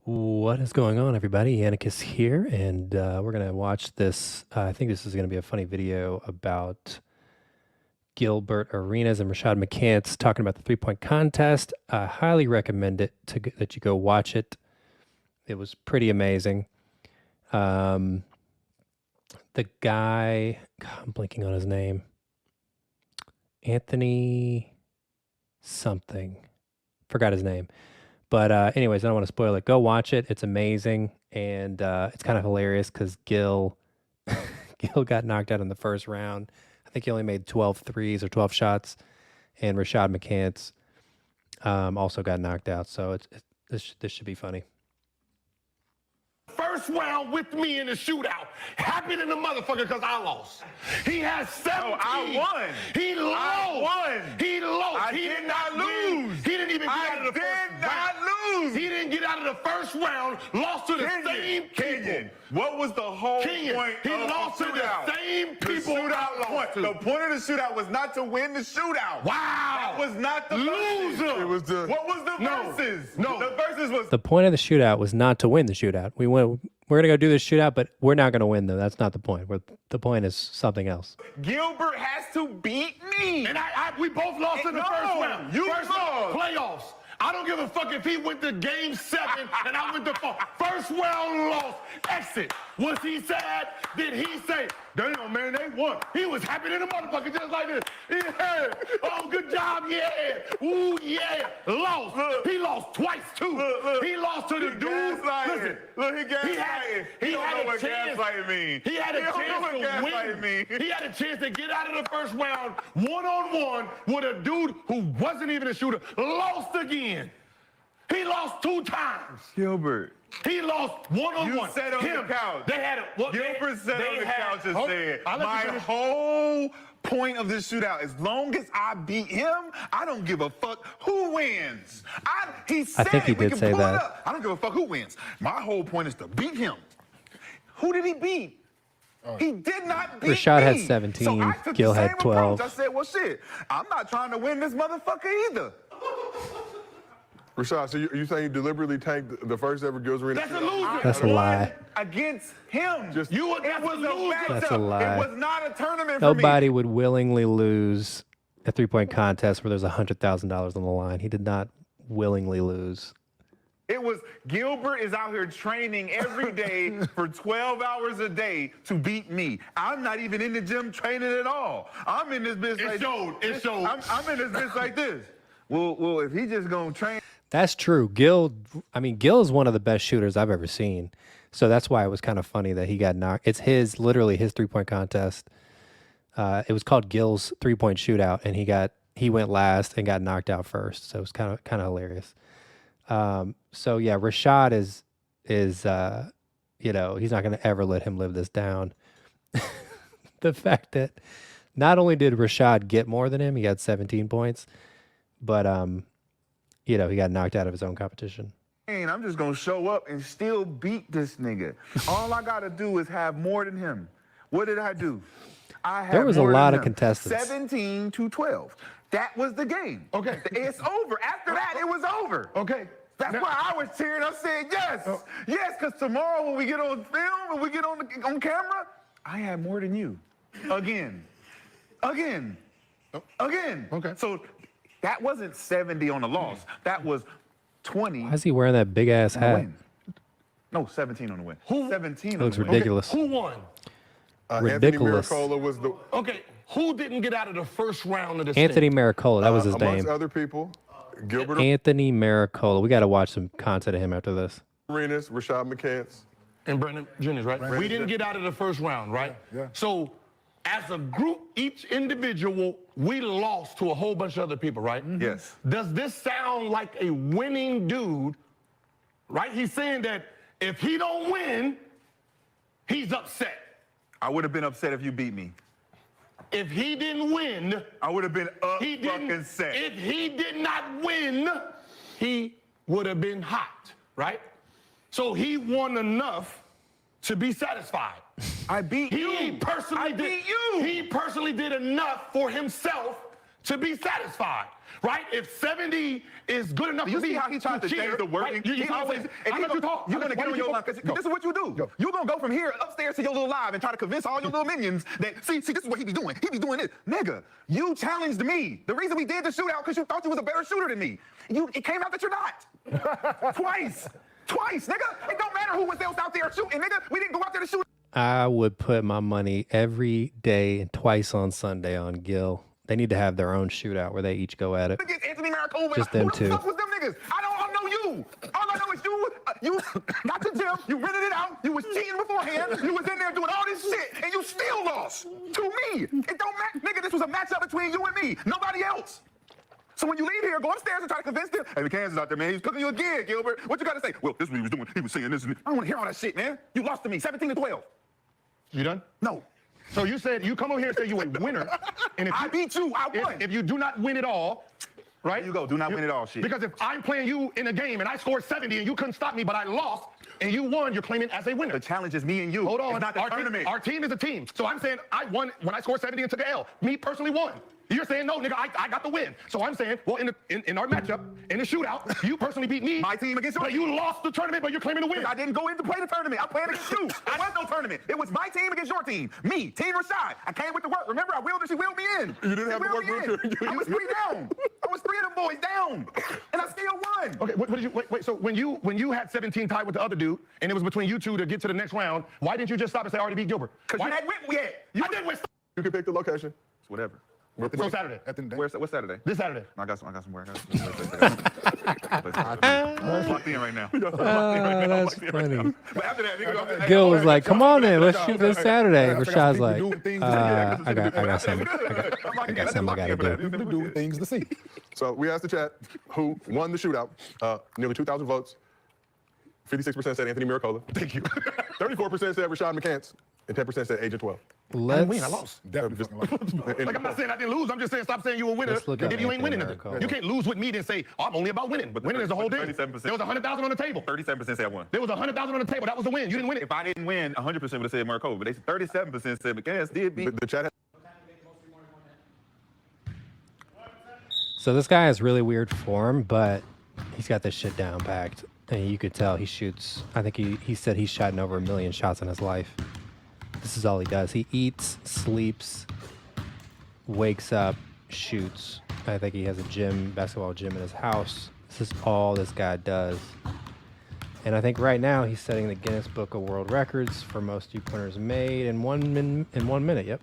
What is going on, everybody? Yannickus here, and we're going to watch this. I think this is going to be a funny video about Gilbert Arenas and Rashad McCants talking about the three-point contest. I highly recommend it that you go watch it. It was pretty amazing. The guy, God, I'm blanking on his name. Anthony something. Forgot his name. But anyways, I don't want to spoil it. Go watch it. It's amazing. And it's kind of hilarious because Gil got knocked out in the first round. I think he only made 12 threes or 12 shots. And Rashad McCants also got knocked out. So this should be funny. First round with me in the shootout. Happy than the motherfucker because I lost. He has 17. No, I won. He lost. I won. He lost. I he did not lose. He didn't even get out of the first round. I did not lose. He didn't get out of the first round. Lost to the same people. What was the whole point He of lost the to shootout? the same people. The shootout lost to. The point of the shootout was not to win the shootout. Wow. That was not the loser. Versus. It was the. What was the versus? No. The versus was. The point of the shootout was not to win the shootout. We're going to go do this shootout, but we're not going to win, though. That's not the point. The point is something else. Gilbert has to beat me. And we both lost in the first round. You first lost. Playoffs. I don't give a fuck if he went to game 7 and I went to 4. First round loss. Exit. Was he sad? Did he say, damn, man, they won? He was happy than a motherfucker just like this. Yeah. Oh, good job. Yeah. Ooh, yeah. Lost. He lost twice, too. He lost to the dude. Listen. Look, he gaslighting. He don't had know a what chance. gaslighting means. He had a chance to win. He had a chance to get out of the first round one-on-one with a dude who wasn't even a shooter. Lost again. He lost 2 times. Gilbert. He lost one-on-one. You sat on the couch. They had Gilbert sat on the couch and said, my finish. whole point of this shootout, as long as I beat him, I don't give a fuck who wins. He said I think he we did can say pull that. It up. I don't give a fuck who wins. My whole point is to beat him. Who did he beat? He did not beat Rashad me. had 17, So I took Gil the had same 12. approach. I said, well, shit, I'm not trying to win this motherfucker either. Rashad, so you saying you deliberately tanked the first ever Gils Arena? That's a loser. That's a lie. Against him. Just- It was a matchup. That's a lie. It was not a tournament Nobody for me. would willingly lose a three-point contest where there's $100,000 on the line. He did not willingly lose. It was Gilbert is out here training every day for 12 hours a day to beat me. I'm not even in the gym training at all. I'm in this bitch like It showed. I'm in this bitch like this. Well, if he just gonna train. That's true. Gil is one of the best shooters I've ever seen. So that's why it was kind of funny that he got knocked. It's literally his three-point contest. It was called Gil's three-point shootout, and he went last and got knocked out first. So it was kind of hilarious. So yeah, Rashad is he's not going to ever let him live this down. The fact that not only did Rashad get more than him, he got 17 points, but he got knocked out of his own competition. I'm just gonna show up and still beat this nigga. All I gotta do is have more than him. What did I do? There was a lot of contestants. 17 to 12. That was the game. Okay. It's over. After that, it was over. Okay. That's why I was cheering. I said yes. Yes, because tomorrow when we get on film and we get on camera, I had more than you. Again. Okay. So that wasn't 70 on the loss. That was 20. Why is he wearing that big-ass on the hat? win. No, 17 on the win. 17 on Looks the win. ridiculous. Who won? Anthony Ridiculous. Miracola was the Okay. Who didn't get out of the first round of this Anthony thing? Miracola, that was his amongst name. other people, Gilbert Anthony Miracola. We got to watch some content of him after this. Arenas, Rashad McCants. And Brandon Jennings, right? We didn't get out of the first round, right? Yeah. So as a group, each individual, we lost to a whole bunch of other people, right? Yes. Does this sound like a winning dude, right? He's saying that if he don't win, he's upset. I would have been upset if you beat me. If he didn't win, I would have been he didn't. fucking set. If he did not win, he would have been hot, right? So he won enough to be satisfied. I beat you. He personally I did. beat you. He personally did enough for himself to be satisfied, right? If 70 is good enough You for me, see how he tried to cheer, change the word? right? He always, I'm gonna let you talk. You're gonna get on your line, because this is what you do. You're gonna go from here upstairs to your little live and try to convince all your little minions that, see, this is what he be doing. He be doing this. Nigga, you challenged me. The reason we did the shootout, because you thought you was a better shooter than me. It came out that you're not. Twice, nigga. It don't matter who was else out there shooting, nigga. We didn't go out there to shoot. I would put my money every day and twice on Sunday on Gil. They need to have their own shootout where they each go at it. Against Anthony Miracola. Just them Who two. the fuck was them niggas? I don't know you. All I know is you got the gym, you rented it out, you was cheating beforehand, you was in there doing all this shit, and you still lost to me. It don't matter. Nigga, this was a matchup between you and me. Nobody else. So when you leave here, go upstairs and try to convince them, hey, McCann's is out there, man. He's cooking you again, Gilbert. What you got to say? Well, this is what he was doing. He was saying this. I don't want to hear all that shit, man. You lost to me, 17-12. You done? No. So you said, you come over here and say you a winner. And if I beat you. I won. If you do not win it all, right? There you go. Do not win it all, shit. Because if I'm playing you in a game and I scored 70 and you couldn't stop me, but I lost and you won, you're claiming as a winner. The challenge is me and you. Hold on. It's not the tournament. Our team is a team. So I'm saying I won when I scored 70 and took an L. Me personally won. You're saying, no, nigga, I got the win. So I'm saying, well, in our matchup, in the shootout, you personally beat me. My team against yours. But you lost the tournament, but you're claiming to win. I didn't go in to play the tournament. I played against you. There was no tournament. It was my team against your team. Me, Team Rashad. I came with the work. Remember, I willed her. She willed me in. You didn't have She to willed work me with in. her. I was 3 down. I was 3 of them boys down. And I still won. Okay, what did you wait? So when you had 17 tied with the other dude, and it was between you two to get to the next round, why didn't you just stop and say I already beat Gilbert? Because you had win. We had. I did win. You can pick the location. It's whatever. So Saturday. What's Saturday? This Saturday. I got some work. I'm locked in right now. That's funny. But after that, nigga, Gil was like, come on in, let's shoot this Saturday. Rashad's like, I got something. I got something I got to do. Doing things to see. So we asked the chat who won the shootout. Nearly 2,000 votes. 56% said Anthony Miracola. Thank you. 34% said Rashad McCants. And 10% said Agent 12. I didn't win, I lost. Definitely fucking like. Like I'm not saying I didn't lose. I'm just saying stop saying you're a winner Let's look at if you ain't winning Anthony nothing. Miracola. You can't lose with me and say, oh, I'm only about winning. But winning is the whole thing. 37%. There was 100,000 on the table. 37% said I won. There was 100,000 on the table. That was the win. You didn't win it. If I didn't win, 100% would have said Miracola. But they said 37% said McCann did beat. The chat had So this guy has really weird form, but he's got this shit down packed. And you could tell he shoots. I think he said he's shot over 1 million shots in his life. This is all he does. He eats, sleeps, wakes up, shoots. I think he has a basketball gym in his house. This is all this guy does. And I think right now he's setting the Guinness Book of World Records for most three-pointers made in 1 minute. Yep.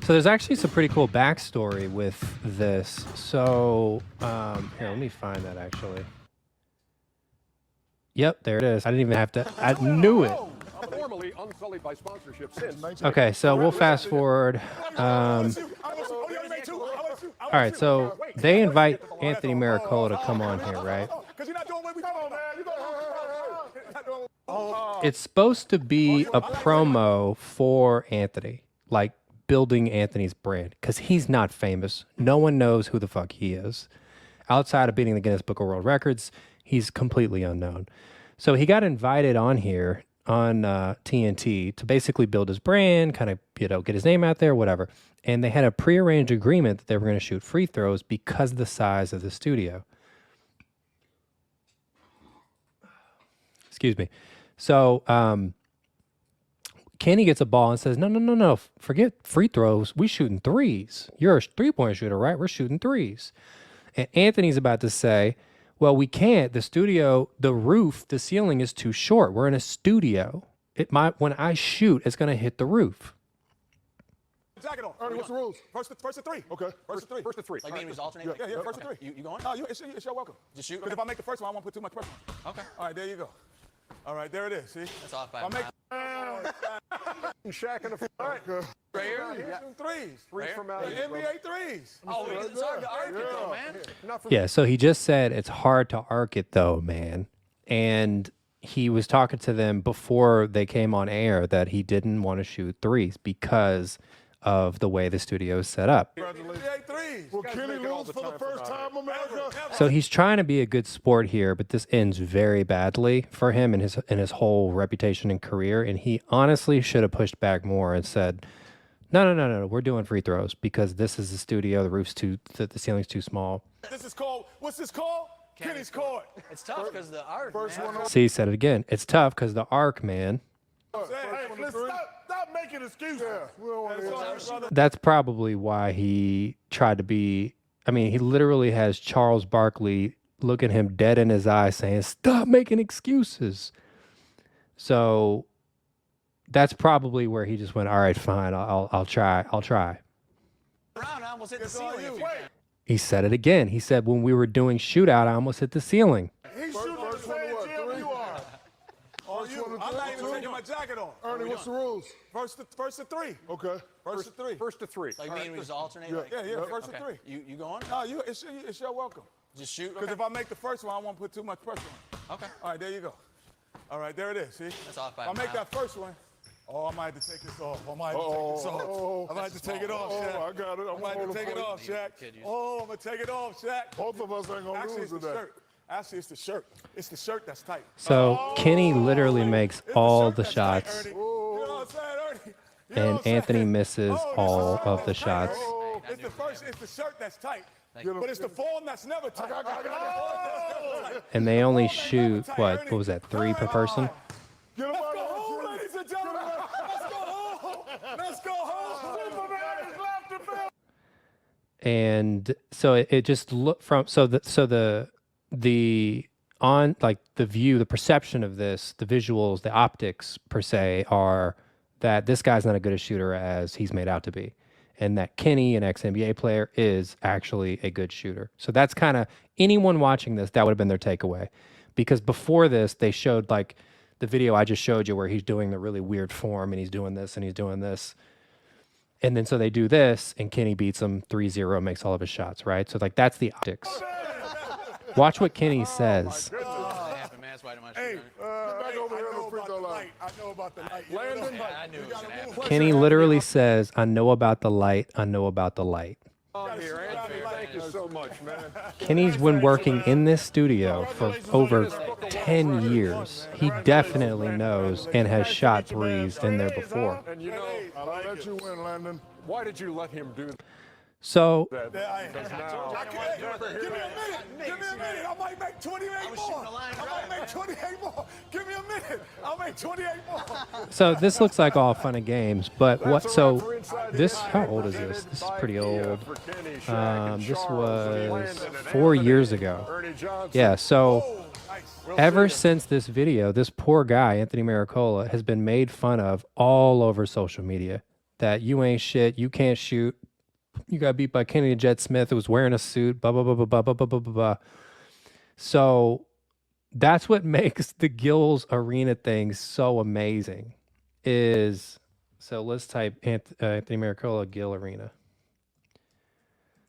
So there's actually some pretty cool backstory with this. So here, let me find that actually. Yep, there it is. I didn't even have to. I knew it. Formerly unsullied by sponsorship since. Okay, so we'll fast forward. All right, so they invite Anthony Miracola to come on here, right? It's supposed to be a promo for Anthony, like building Anthony's brand, because he's not famous. No one knows who the fuck he is. Outside of beating the Guinness Book of World Records, he's completely unknown. So he got invited on here on TNT to basically build his brand, kind of, get his name out there, whatever. And they had a prearranged agreement that they were going to shoot free throws because of the size of the studio. Excuse me. So Kenny gets a ball and says, no, forget free throws. We shooting threes. You're a three-point shooter, right? We're shooting threes. And Anthony's about to say, well, we can't. The studio, the roof, the ceiling is too short. We're in a studio. When I shoot, it's going to hit the roof. Jacket on. Ernie, what's the rules? First to three. Okay. First to three. Like, just alternate? Yeah, first to three. You going? No, it's your welcome. Just shoot? Because if I make the first one, I won't put too much pressure on. Okay. All right, there you go. All right, there it is. See? That's off by I a make mile. Shaq in the all right. Right here? Here's some threes. Right here? From out the NBA threes. Oh, it's hard to argue though, man. Yeah, so he just said it's hard to arc it though, man. And he was talking to them before they came on air that he didn't want to shoot threes because of the way the studio is set up. NBA threes. Will Kenny lose for the first time, America? So he's trying to be a good sport here, but this ends very badly for him and his whole reputation and career. And he honestly should have pushed back more and said, No. We're doing free throws because this is the studio. The roof's the ceiling's too small. This is called, what's this called? Kenny's court. It's tough because the art, First man. one. See, said it again. It's tough because the arc, man. Hey, listen, stop making excuses. Yeah, we don't want to hear that. That's probably why he tried to be. I mean, he literally has Charles Barkley looking him dead in his eye saying, "Stop making excuses." So that's probably where he just went, "All right, fine. I'll try. Around, I almost hit the ceiling. He said it again. He said, when we were doing shootout, I almost hit the ceiling. He's shooting the same gym you are. Or you. I'm not even taking my jacket off. Ernie, what's the rules? First to three. Okay. First to three. First to three. Like me and we just alternate. Yeah. Like, Yeah, first to three. You going? No, it's your welcome. Just shoot. Because Okay. if I make the first one, I won't put too much pressure on. Okay. All right, there you go. All right, there it is. See? That's off by If I a make mile. that first one. Oh, I might have to take this off. I might have to take this off. I might have to take it off, Shaq. I got it. I might have to take it off, Shaq. Oh, I'm going to take it off, Shaq. Both of us ain't gonna Actually, lose it's the today. shirt. Actually, it's the shirt. It's the shirt that's tight. So Kenny literally makes It's the all shirt the that's tight, shots, Ernie. You know what I'm saying, Ernie? You know and what I'm saying? Anthony misses Oh, all this is of the tight, shots. Ernie. It's the shirt that's tight. But it's the form that's never tight. And they only shoot, what was that, 3 per person? Get him Let's out go of home, here. ladies and gentlemen. Let's go home. Let's go home. Superman is left to build. And so it just looked from the on like the view, the perception of this, the visuals, the optics per se are that this guy's not as good a shooter as he's made out to be, and that Kenny, an ex-NBA player, is actually a good shooter. So that's kind of anyone watching this, that would have been their takeaway, because before this they showed like the video I just showed you where he's doing the really weird form and he's doing this and he's doing this. And then so they do this, and Kenny beats him 3-0, makes all of his shots, right? So like that's the optics. Watch what Kenny says. That happened, man. That's why I didn't want to shoot. Back over here on the free throw line. I know about the light. Landon. Yeah, I knew it was gonna happen. Kenny literally says, "I know about the light. I know about the light." Here, Anthony, thank you so much, man. Kenny's been working in this studio for over 10 years. He definitely knows and has shot threes in there before. And you know, I'll let you win, Landon. Why did you let him do that? So Give me a minute. Give me a minute. I might make 28 more. I might make 28 more. Give me a minute. I'll make 28 more. this looks like all fun and games, but what? So this, how old is this? This is pretty old. This was 4 years ago. Yeah. So ever since this video, this poor guy, Anthony Miracola, has been made fun of all over social media. That you ain't shit. You can't shoot. You got beat by Kenny Jet Smith, who was wearing a suit, blah, blah, blah, blah, blah, blah, blah, blah, blah. So that's what makes the Gils Arena thing so amazing is, so let's type Anthony Miracola Gil Arena.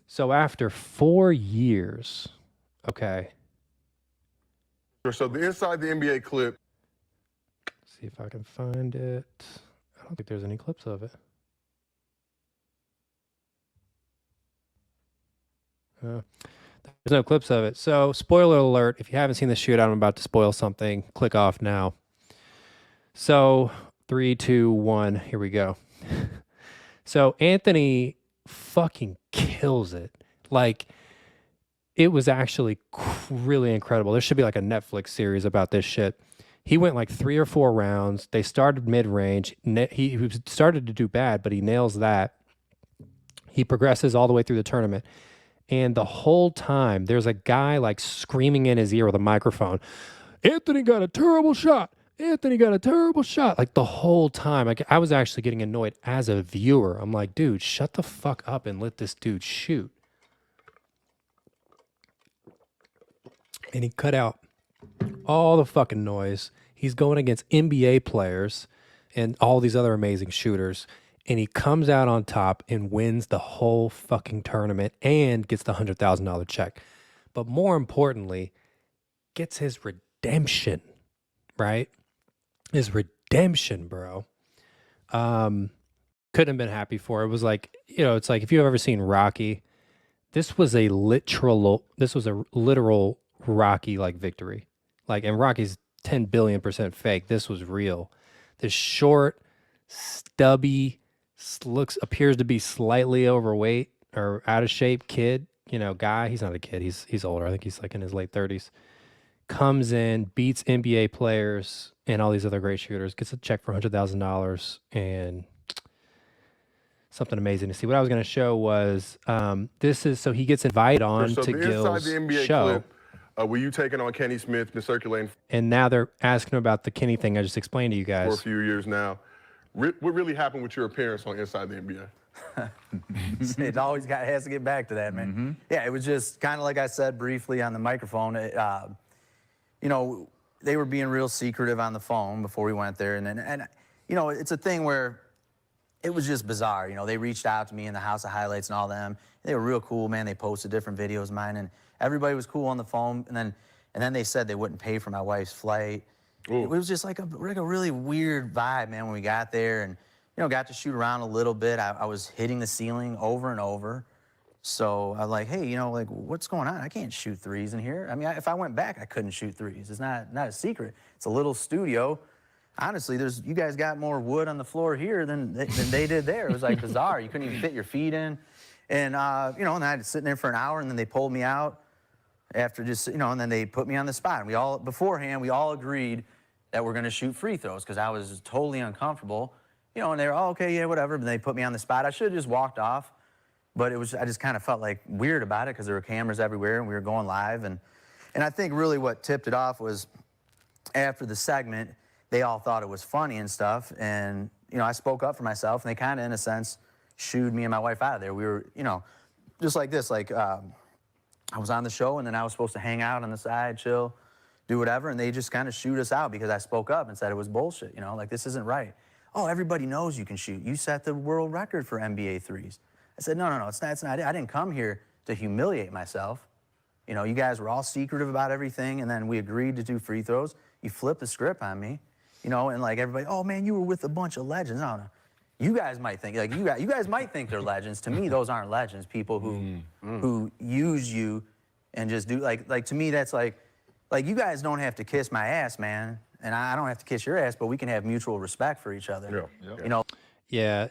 So after 4 years, okay. So the inside the NBA clip. See if I can find it. I don't think there's any clips of it. There's no clips of it. So, spoiler alert, if you haven't seen the shootout, I'm about to spoil something. Click off now. So, 3, 2, 1, here we go. So, Anthony fucking kills it. Like, it was actually really incredible. There should be like a Netflix series about this shit. He went like 3 or 4 rounds. They started mid-range. He started to do bad, but he nails that. He progresses all the way through the tournament. And the whole time, there's a guy like screaming in his ear with a microphone, "Anthony got a terrible shot. Anthony got a terrible shot." Like the whole time. Like I was actually getting annoyed as a viewer. I'm like, dude, shut the fuck up and let this dude shoot. And he cut out all the fucking noise. He's going against NBA players and all these other amazing shooters. And he comes out on top and wins the whole fucking tournament and gets the $100,000 check. But more importantly, gets his redemption, right? His redemption, bro. Couldn't have been happy for it. It was like, you know, it's like if you've ever seen Rocky, this was a literal Rocky like victory. Like, and Rocky's 10 billion% fake. This was real. This short, stubby, appears to be slightly overweight or out of shape kid, guy. He's not a kid. He's older. I think he's like in his late 30s. Comes in, beats NBA players and all these other great shooters, gets a check for $100,000 and something amazing to see. What I was going to show was so he gets invited on So to the Gil's inside the NBA show. clip, were you taking on Kenny Smith, been circulating And now they're asking him about the Kenny thing I just explained to you for a guys. few years now? What really happened with your appearance on Inside the NBA? It always has to get back to that, man. Yeah, it was just kind of like I said briefly on the microphone. They were being real secretive on the phone before we went there, and it's a thing where it was just bizarre. They reached out to me in the House of Highlights and all them. They were real cool, man. They posted different videos of mine, and everybody was cool on the phone. And then they said they wouldn't pay for my wife's flight. It was just like a really weird vibe, man, when we got there and, got to shoot around a little bit. I was hitting the ceiling over and over. So I was like, hey, what's going on? I can't shoot threes in here. I mean, if I went back, I couldn't shoot threes. It's not a secret. It's a little studio. Honestly, you guys got more wood on the floor here than they did there. It was like bizarre. You couldn't even fit your feet in. And, and I had to sit in there for an hour, and then they pulled me out after just, and then they put me on the spot. And beforehand, we all agreed that we're going to shoot free throws because I was totally uncomfortable. And they were, oh, okay, yeah, whatever. But they put me on the spot. I should have just walked off. But I just kind of felt like weird about it because there were cameras everywhere and we were going live. And I think really what tipped it off was after the segment, they all thought it was funny and stuff. And, I spoke up for myself and they kind of, in a sense, shooed me and my wife out of there. We were, just like this, I was on the show and then I was supposed to hang out on the side, chill, do whatever. And they just kind of shoot us out because I spoke up and said it was bullshit, this isn't right. Oh, everybody knows you can shoot. You set the world record for NBA threes. I said, no, it's not it. I didn't come here to humiliate myself. You guys were all secretive about everything, and then we agreed to do free throws. You flipped the script on me, and like everybody, oh man, you were with a bunch of legends. No. You guys might think, you guys might think they're legends. To me, those aren't legends. People who use you and just do, to me, that's like you guys don't have to kiss my ass, man. And I don't have to kiss your ass, but we can have mutual respect for each other. Yeah,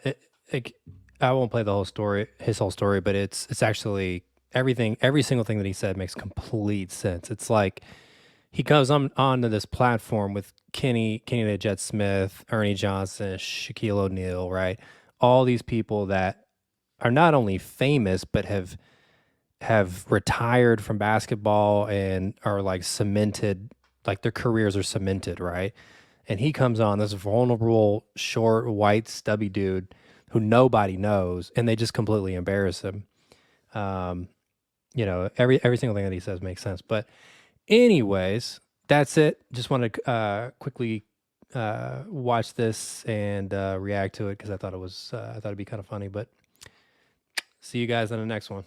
I won't play the whole story, his whole story, but it's actually every single thing that he said makes complete sense. It's like he goes onto this platform with Kenny the Jet Smith, Ernie Johnson, Shaquille O'Neal, right? All these people that are not only famous but have retired from basketball and are like cemented. Like their careers are cemented, right? And he comes on, this vulnerable, short, white, stubby dude who nobody knows, and they just completely embarrass him. Every single thing that he says makes sense. But anyways, that's it. Just want to quickly watch this and react to it because I thought it'd be kind of funny. But see you guys on the next one.